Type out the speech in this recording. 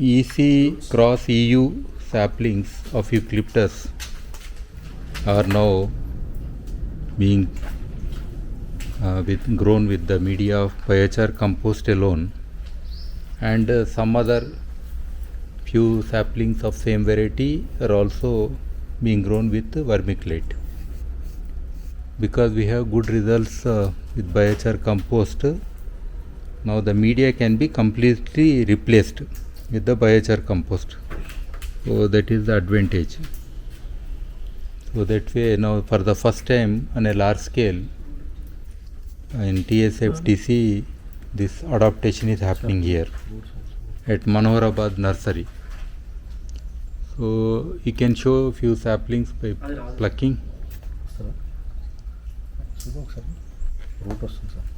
EC Cross EU saplings of Eucalyptus are now being grown with the media of BIOCHAR compost alone, and some other few saplings of same variety are also being grown with vermiculite. Because we have good results with BIOCHAR compost, now the media can be completely replaced with the BIOCHAR compost. So that is the advantage. So that way now for the first time on a large scale in TSFTC this adaptation is happening here at Manoharabad nursery. So you can show few saplings by plucking. root వస్తుంది sir